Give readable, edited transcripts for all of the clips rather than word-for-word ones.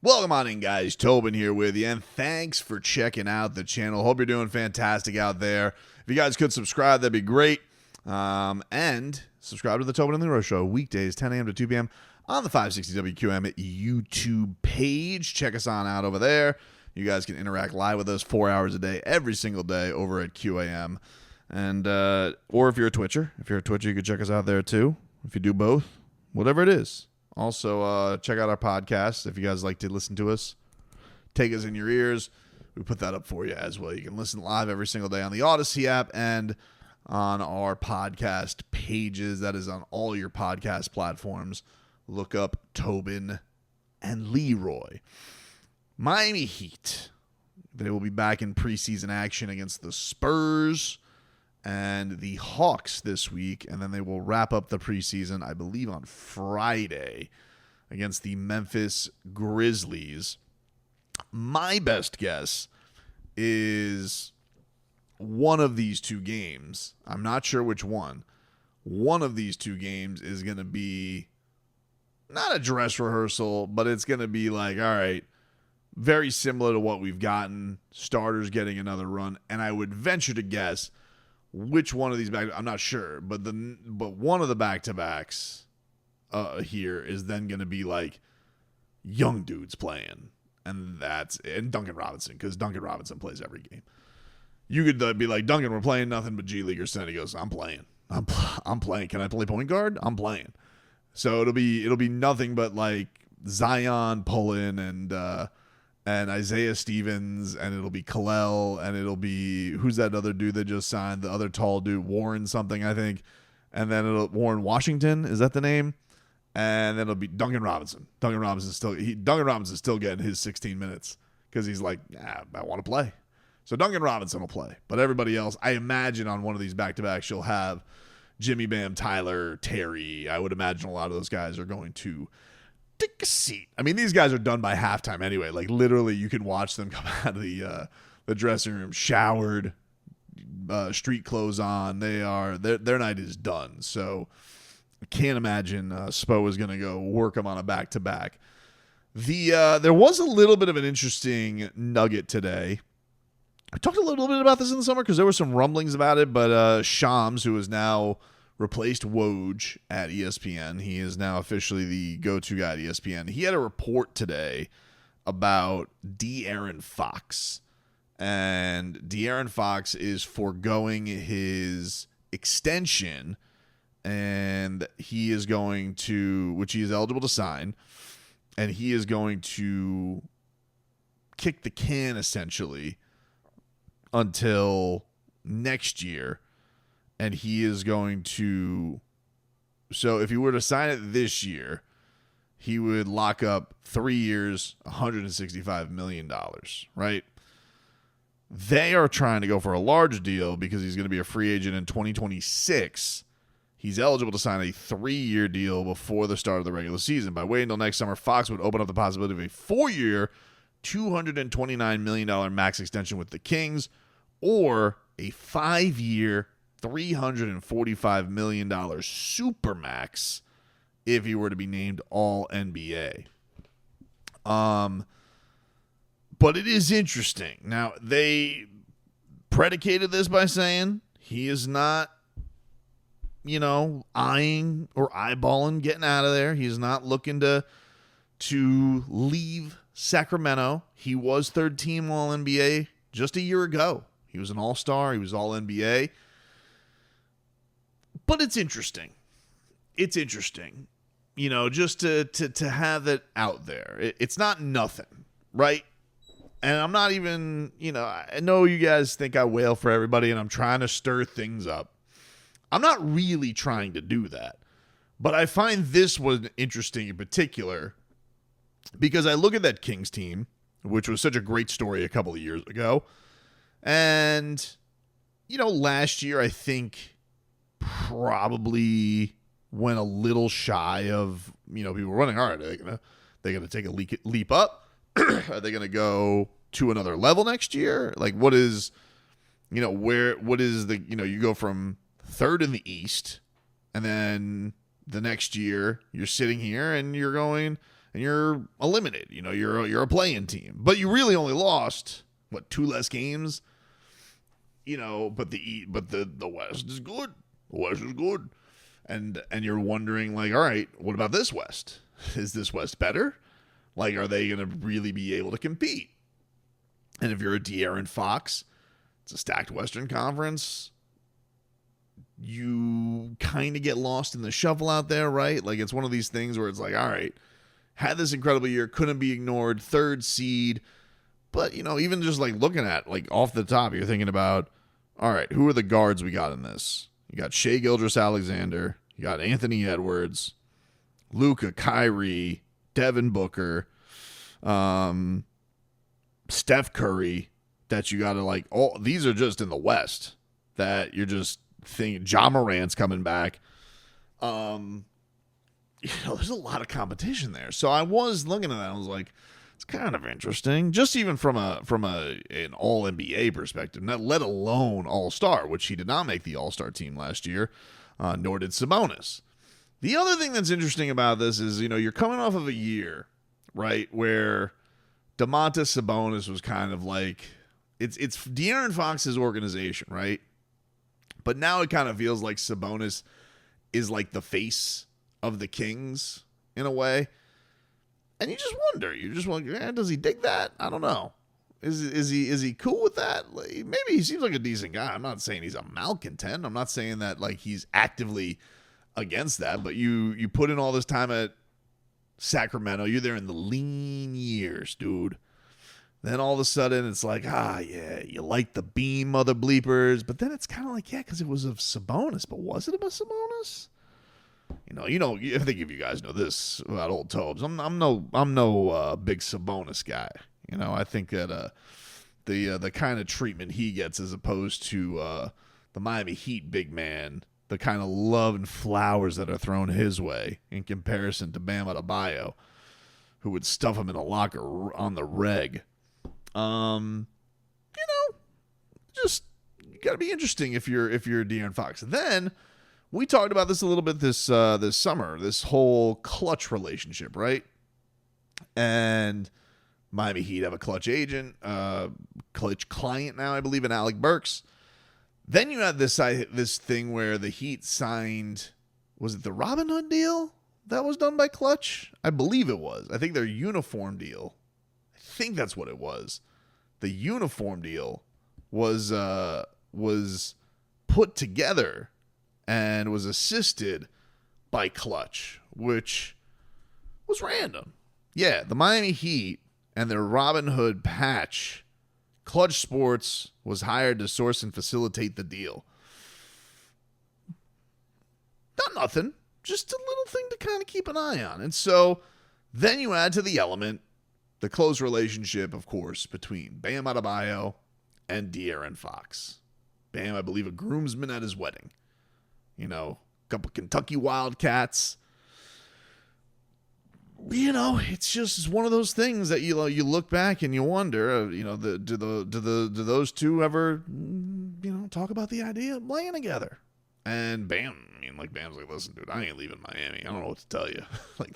Welcome on in, guys. Tobin here with you, and thanks for checking out the channel. Hope you're doing fantastic out there. If you guys could subscribe, that'd be great. And subscribe to the Tobin and Leroy Show, weekdays, 10 a.m. to 2 p.m. on the 560 WQM YouTube page. Check us on out over there. You guys can interact live with us 4 hours a day, every single day over at QAM. And or if you're a Twitcher, you can check us out there too. If you do both, whatever it is. Also, check out our podcast if you guys like to listen to us. Take us in your ears. We put that up for you as well. You can listen live every single day on the Odyssey app and on our podcast pages. That is on all your podcast platforms. Look up Tobin and Leroy. Miami Heat. They will be back in preseason action against the Spurs and the Hawks this week, and then they will wrap up the preseason, I believe, on Friday against the Memphis Grizzlies. My best guess is one of these two games. I'm not sure which one. One of these two games is going to be not a dress rehearsal, but it's going to be like, all right, very similar to what we've gotten, starters getting another run, and I would venture to guess which one of these I'm not sure, but one of the back-to-backs here is then going to be like young dudes playing, and Duncan Robinson, because Duncan Robinson plays every game. You could be like, Duncan, we're playing nothing but G Leaguers tonight. He goes, I'm playing. I'm playing. Can I play point guard? I'm playing. So it'll be nothing but like Zion pulling and Isaiah Stevens, and it'll be Kalel, and it'll be, who's that other dude that just signed, the other tall dude, Warren something, I think, and then Warren Washington, is that the name? And then it'll be Duncan Robinson. Duncan Robinson's still getting his 16 minutes because he's like, I want to play. So Duncan Robinson will play, but everybody else, I imagine on one of these back-to-backs, you'll have Jimmy, Bam, Tyler, Terry. I would imagine a lot of those guys are going to take a seat. I mean, these guys are done by halftime anyway. Like, literally, you can watch them come out of the dressing room, showered, street clothes on. Their night is done. So I can't imagine Spo is going to go work them on a back-to-back. There was a little bit of an interesting nugget today. I talked a little bit about this in the summer because there were some rumblings about it, but Shams, who is now replaced Woj at ESPN. He is now officially the go-to guy at ESPN. He had a report today about De'Aaron Fox. And De'Aaron Fox is foregoing his extension, and he is going to, which he is eligible to sign, and he is going to kick the can, essentially, until next year. And he is going to, so if he were to sign it this year, he would lock up 3 years, $165 million, right? They are trying to go for a large deal because he's going to be a free agent in 2026. He's eligible to sign a 3-year deal before the start of the regular season. By waiting until next summer, Fox would open up the possibility of a 4-year, $229 million max extension with the Kings, or a 5-year, $345 million supermax if he were to be named All-NBA. But it is interesting. Now, they predicated this by saying he is not, eyeing or eyeballing getting out of there. He's not looking to leave Sacramento. He was third team All-NBA just a year ago. He was an All-Star. He was All-NBA. But it's interesting. It's interesting, just to have it out there. It's not nothing, right? And I'm not even, I know you guys think I wail for everybody and I'm trying to stir things up. I'm not really trying to do that. But I find this one interesting in particular because I look at that Kings team, which was such a great story a couple of years ago. And, last year I think probably went a little shy of, people were running, all right, are they gonna take a leap up? Are they gonna go to another level next year? Like, what is you go from third in the East, and then the next year you're sitting here and you're going, and you're eliminated. You're a play-in team, but you really only lost 2 less games. But the West is good. The West is good, and you're wondering all right, what about this West? Is this West better? Are they going to really be able to compete? And if you're a De'Aaron Fox, it's a stacked Western Conference. You kind of get lost in the shuffle out there, right? It's one of these things where it's all right, had this incredible year, couldn't be ignored, 3rd seed. But, even just looking at, off the top, you're thinking about, all right, who are the guards we got in this? You got Shai Gilgeous-Alexander. You got Anthony Edwards, Luka, Kyrie, Devin Booker, Steph Curry, that you got to all these are just in the West that you're just thinking. Ja Morant's coming back. There's a lot of competition there. So I was looking at that. I was like, it's kind of interesting, just even from an All NBA perspective, not let alone All Star, which he did not make the All Star team last year, nor did Sabonis. The other thing that's interesting about this is, you're coming off of a year, right, where Domantas Sabonis was kind of it's De'Aaron Fox's organization, right? But now it kind of feels like Sabonis is the face of the Kings in a way. And you just wonder, does he dig that? I don't know. Is he cool with that? Maybe he seems like a decent guy. I'm not saying he's a malcontent. I'm not saying that he's actively against that, but you put in all this time at Sacramento. You're there in the lean years, dude. Then all of a sudden it's yeah, you like the beam, mother bleepers. But then it's kind of yeah, because it was of Sabonis. But was it about Sabonis? I think if you guys know this about old Tobes, I'm no big Sabonis guy. I think that the kind of treatment he gets as opposed to the Miami Heat big man, the kind of love and flowers that are thrown his way in comparison to Bam Adebayo, who would stuff him in a locker on the reg. Just you got to be interesting if you're De'Aaron Fox. Then we talked about this a little bit this summer, this whole Clutch relationship, right? And Miami Heat have a Clutch agent, Clutch client now, I believe, in Alec Burks. Then you had this thing where the Heat signed, was it the Robin Hood deal that was done by Clutch? I believe it was. I think their uniform deal, I think that's what it was. The uniform deal was put together and was assisted by Clutch, which was random. Yeah, the Miami Heat and their Robin Hood patch, Clutch Sports was hired to source and facilitate the deal. Not nothing, just a little thing to kind of keep an eye on. And so then you add to the element the close relationship, of course, between Bam Adebayo and De'Aaron Fox. Bam, I believe, a groomsman at his wedding. A couple Kentucky Wildcats. It's one of those things that you look back and you wonder, do those two ever, talk about the idea of playing together? And Bam, Bam's listen, dude, I ain't leaving Miami. I don't know what to tell you.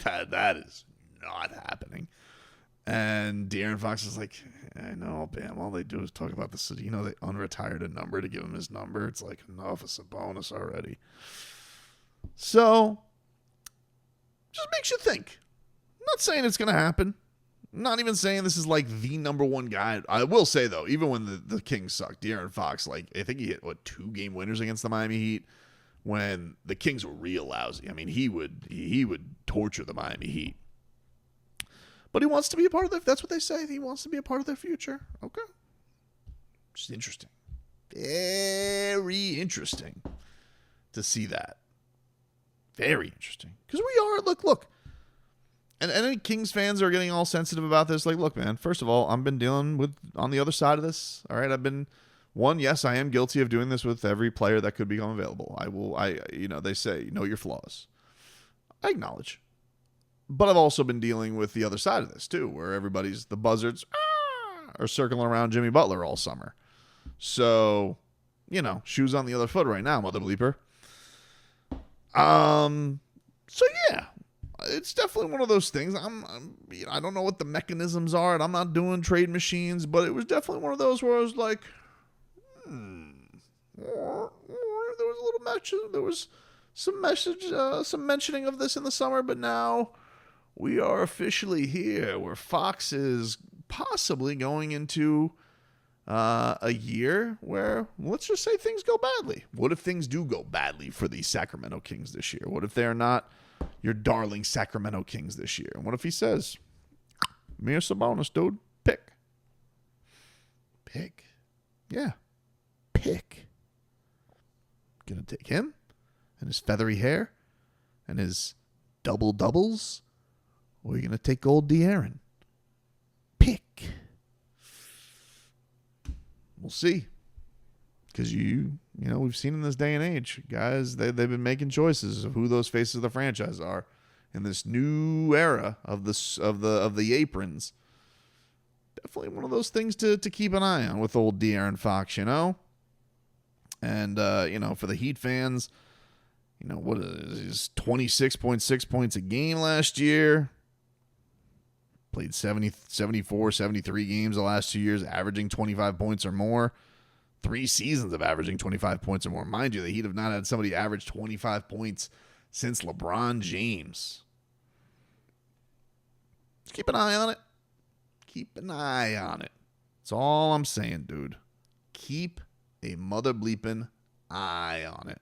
That is not happening. And De'Aaron Fox is I know, Bam, all they do is talk about the city. They unretired a number to give him his number. It's enough, it's a bonus already. So, just makes you think. I'm not saying it's going to happen. I'm not even saying this is the number one guy. I will say, though, even when the Kings sucked, De'Aaron Fox, I think he hit, 2 game winners against the Miami Heat when the Kings were real lousy. I mean, he would torture the Miami Heat. But he wants to be a part of their, that's what they say. He wants to be a part of their future. Okay. Just interesting. Very interesting to see that. Very interesting. Because we are, look. And any Kings fans are getting all sensitive about this. Look, man, first of all, I've been dealing with on the other side of this. All right. Yes, I am guilty of doing this with every player that could become available. They say, know your flaws. I acknowledge. But I've also been dealing with the other side of this, too, where the buzzards are circling around Jimmy Butler all summer. So, shoes on the other foot right now, mother bleeper. So, yeah, it's definitely one of those things. I don't know what the mechanisms are, and I'm not doing trade machines, but it was definitely one of those where I was like, there was a little mention, there was some mentioning of this in the summer, but now we are officially here, where Fox is possibly going into a year where, let's just say, things go badly. What if things do go badly for the Sacramento Kings this year? What if they're not your darling Sacramento Kings this year? And what if he says, Mir Sabonis, dude, pick? Yeah, pick. Gonna take him and his feathery hair and his double doubles, or are you gonna take old De'Aaron? Pick. We'll see. Because we've seen in this day and age, guys, they've been making choices of who those faces of the franchise are in this new era of the aprons. Definitely one of those things to keep an eye on with old De'Aaron Fox, And for the Heat fans, what is 26.6 points a game last year? Played 70, 74, 73 games the last 2 years, averaging 25 points or more. 3 seasons of averaging 25 points or more. Mind you, the Heat have not had somebody average 25 points since LeBron James. Just keep an eye on it. Keep an eye on it. That's all I'm saying, dude. Keep a mother bleeping eye on it.